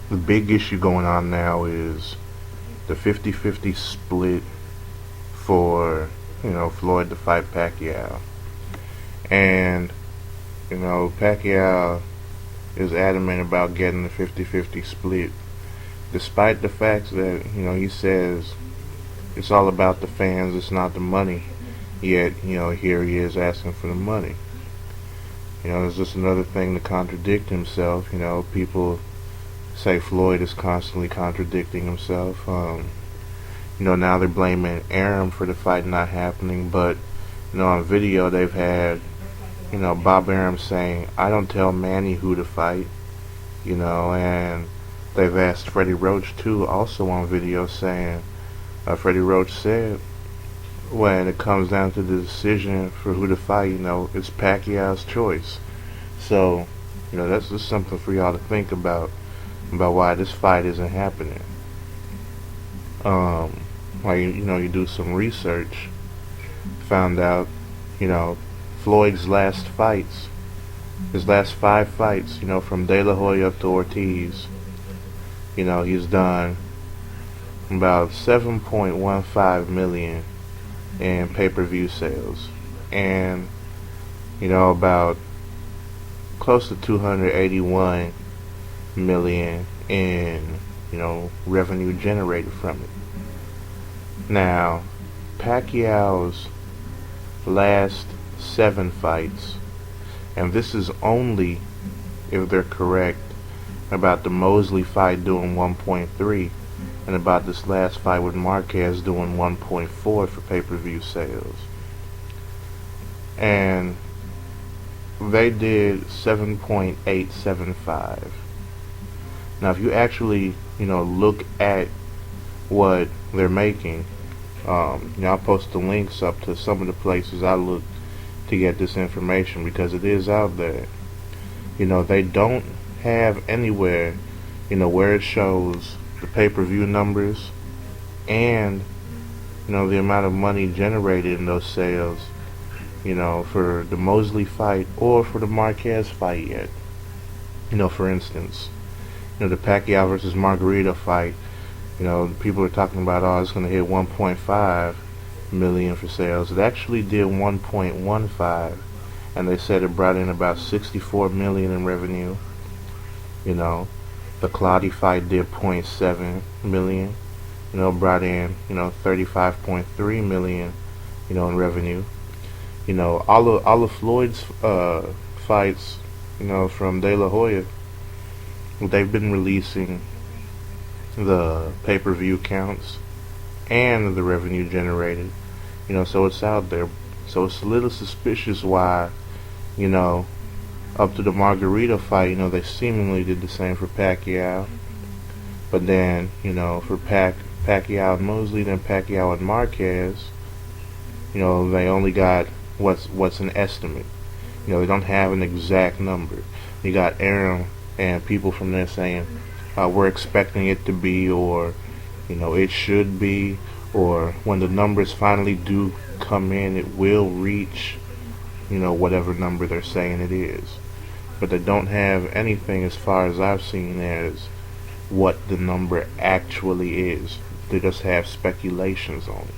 The big issue going on now is the 50-50 split for, Floyd to fight Pacquiao. And, Pacquiao is adamant about getting the 50-50 split, despite the fact that, he says it's all about the fans, it's not the money. Yet, here he is asking for the money. It's just another thing to contradict himself. People say Floyd is constantly contradicting himself. Now they're blaming Arum for the fight not happening, but, on video they've had, Bob Arum saying, I don't tell Manny who to fight, and they've asked Freddie Roach too, also on video, saying, Freddie Roach said, when it comes down to the decision for who to fight, it's Pacquiao's choice. So, that's just something for y'all to think about why this fight isn't happening. Why you do some research, found out, Floyd's last fights, his last 5 fights, from De La Hoya up to Ortiz, he's done about 7.15 million in pay-per-view sales, and about close to 281 million in revenue generated from it. Now, Pacquiao's last 7 fights, and this is only if they're correct about the Mosley fight doing 1.3 and about this last fight with Marquez doing 1.4 for pay-per-view sales. And they did 7.875. Now, if you actually, look at what they're making, I'll post the links up to some of the places I looked to get this information, because it is out there. They don't have anywhere, where it shows the pay-per-view numbers and, the amount of money generated in those sales, for the Mosley fight or for the Marquez fight yet. For instance, the Pacquiao versus Margarita fight, people are talking about, it's going to hit 1.5 million for sales. It actually did 1.15, and they said it brought in about 64 million in revenue. The Claudy fight did 0.7 million, brought in, 35.3 million, in revenue. All of Floyd's fights, from De La Hoya, they've been releasing the pay-per-view counts and the revenue generated, so it's out there. So it's a little suspicious why, up to the Margarita fight, they seemingly did the same for Pacquiao, but then, for Pacquiao and Mosley, then Pacquiao and Marquez, they only got what's an estimate. They don't have an exact number. You got Arum and people from there saying, we're expecting it to be, or it should be, or when the numbers finally do come in, it will reach, whatever number they're saying it is. But they don't have anything, as far as I've seen, as what the number actually is. They just have speculations on it.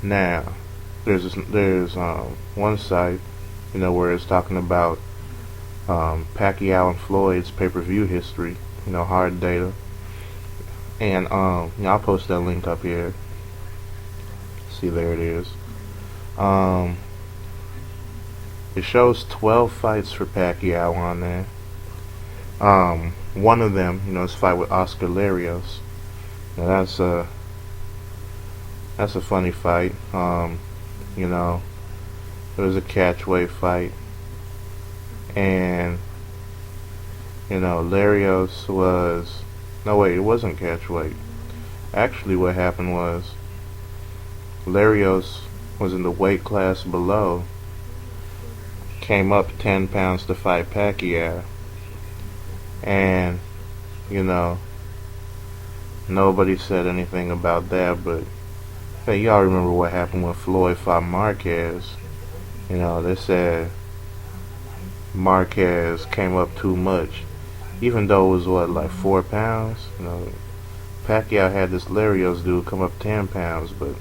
Now, there's one site, where it's talking about Pacquiao and Floyd's pay-per-view history, hard data, and I'll post that link up here. See, there it is. It shows 12 fights for Pacquiao on there. One of them, is a fight with Oscar Larios. Now that's a funny fight. It was a catchweight fight, and Larios was, no wait, it wasn't catchweight. Actually, what happened was Larios was in the weight class below, came up 10 pounds to fight Pacquiao, and nobody said anything about that. But hey, y'all remember what happened when Floyd fought Marquez? They said Marquez came up too much. Even though it was what, like 4 pounds. Pacquiao had this Larios dude come up 10 pounds, but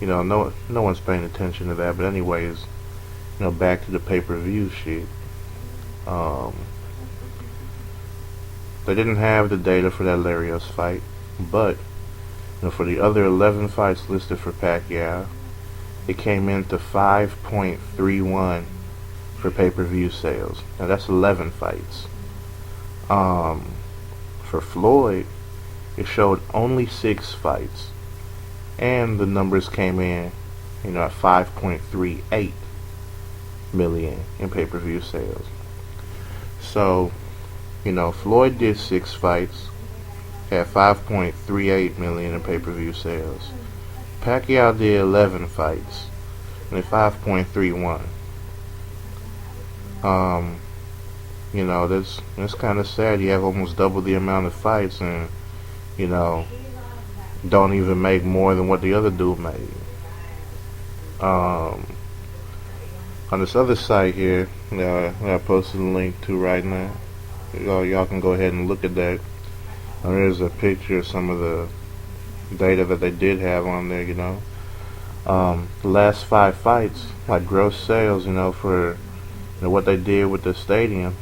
no one's paying attention to that. But anyways, back to the pay-per-view shit. Um, they didn't have the data for that Larios fight, but for the other 11 fights listed for Pacquiao, it came into 5.31 for pay-per-view sales. Now that's 11 fights. For Floyd, it showed only 6 fights, and the numbers came in, at 5.38 million in pay-per-view sales. So, Floyd did 6 fights, had 5.38 million in pay-per-view sales. Pacquiao did 11 fights, and 5.31. That's kind of sad. You have almost double the amount of fights, and don't even make more than what the other dude made. On this other site here, I posted a link to right now. Y'all can go ahead and look at that. There's a picture of some of the data that they did have on there. The last 5 fights, like gross sales, for what they did with the stadium.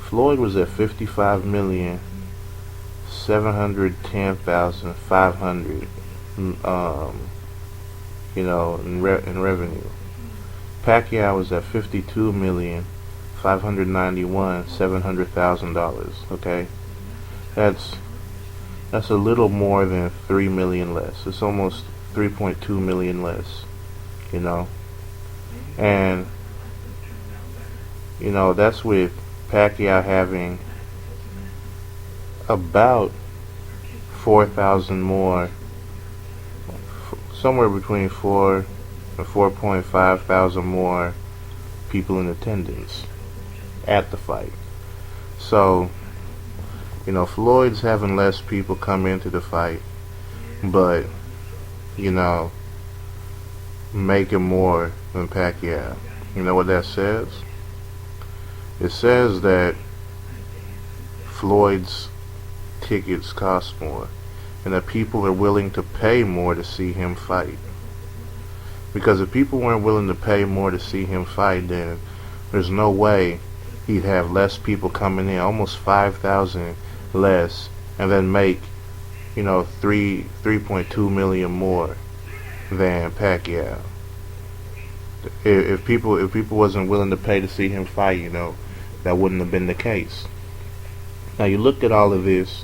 Floyd was at 55,710,500. In revenue. Pacquiao was at 52,591,700,000. Okay, that's a little more than 3 million less. It's almost 3.2 million less. And that's with Pacquiao having about 4,000 more, somewhere between 4 and 4.5 thousand more people in attendance at the fight. So, Floyd's having less people come into the fight, but, making more than Pacquiao. You know what that says? It says that Floyd's tickets cost more, and that people are willing to pay more to see him fight. Because if people weren't willing to pay more to see him fight, then there's no way he'd have less people coming in, almost 5,000 less, and then make 3.2 million more than Pacquiao. If people wasn't willing to pay to see him fight, that wouldn't have been the case. Now you look at all of this,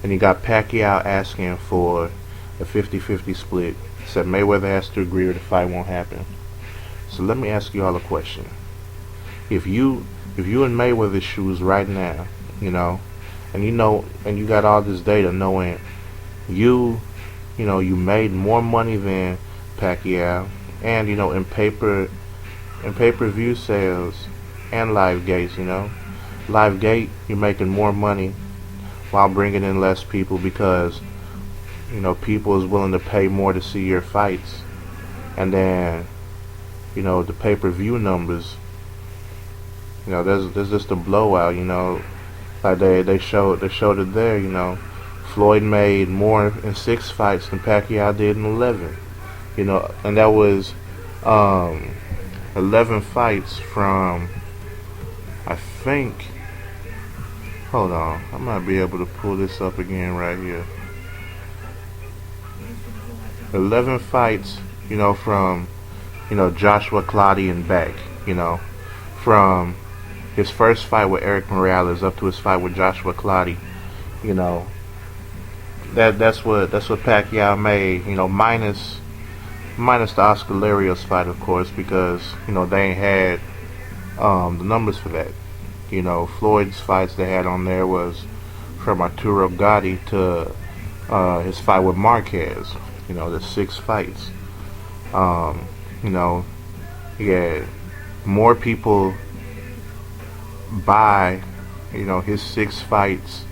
and you got Pacquiao asking for a 50-50 split. Said Mayweather has to agree or the fight won't happen. So let me ask you all a question. If you in Mayweather's shoes right now, and and you got all this data knowing you made more money than Pacquiao, and in pay-per-view sales and live gates, live gate you're making more money while bringing in less people because people is willing to pay more to see your fights, and then the pay-per-view numbers, there's just a blowout. Like they showed it there. Floyd made more in 6 fights than Pacquiao did in 11. And that was 11 fights from, I think. Hold on, I might be able to pull this up again right here. 11 fights, from, Joshua Clottey and back, from his first fight with Eric Morales up to his fight with Joshua Clottey, that's what Pacquiao made, minus the Oscar Larios fight, of course, because, they ain't had the numbers for that. Floyd's fights they had on there was from Arturo Gatti to his fight with Marquez. The 6 fights. He had more people buy, his 6 fights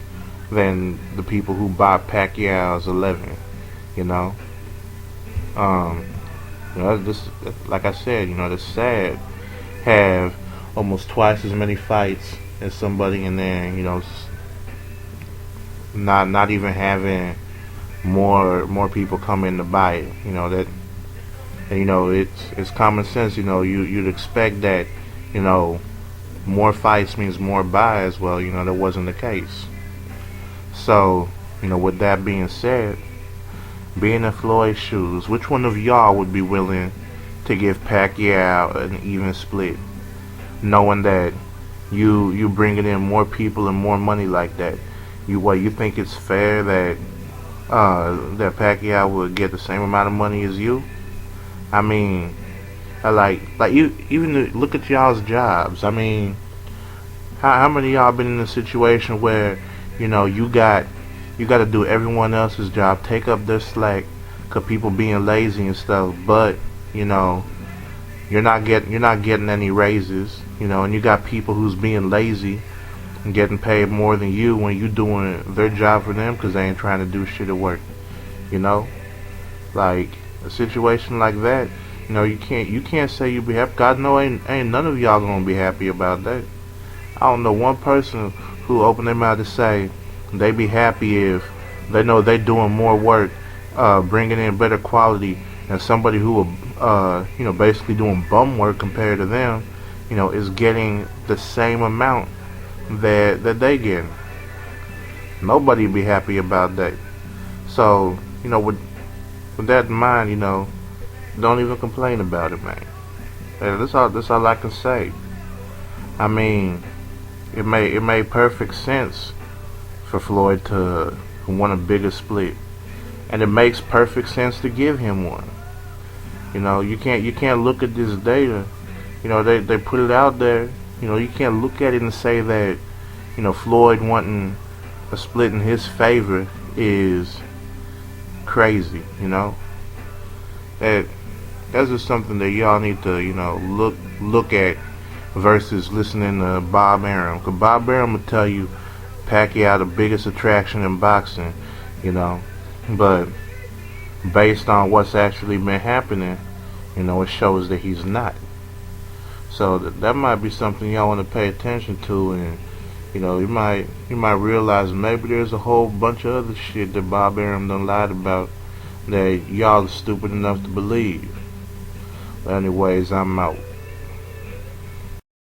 than the people who buy Pacquiao's 11. Just like I said, the sad have almost twice as many fights and somebody, and then not even having more people come in to buy it. That, and, it's common sense. You'd expect that. You know, more fights means more buys. Well, that wasn't the case. So, with that being said, being in Floyd's shoes, which one of y'all would be willing to give Pacquiao an even split, knowing that you bringing in more people and more money like that? You think it's fair that that Pacquiao would get the same amount of money as you? I mean, like you even look at y'all's jobs. I mean, how many of y'all been in a situation where you got to do everyone else's job, take up their slack, cause people being lazy and stuff, but you know you're not getting any raises, and you got people who's being lazy and getting paid more than you when you doing their job for them because they ain't trying to do shit at work. You know, like a situation like that. You can't say you be happy. God know ain't none of y'all gonna be happy about that. I don't know one person who opened their mouth to say they be happy if they know they doing more work, bringing in better quality, and somebody who basically doing bum work compared to them, is getting the same amount that they getting. Nobody be happy about that. So, with that in mind, don't even complain about it, man. And that's all I can say. I mean, it made perfect sense for Floyd to want a bigger split, and it makes perfect sense to give him one. You can't look at this data. They put it out there. You can't look at it and say that Floyd wanting a split in his favor is crazy. That that's just something that y'all need to look at versus listening to Bob Arum. Cause Bob Arum will tell you Pacquiao the biggest attraction in boxing, but based on what's actually been happening, it shows that he's not. So that might be something y'all want to pay attention to, and you might realize maybe there's a whole bunch of other shit that Bob Arum done lied about that y'all are stupid enough to believe. But anyways, I'm out.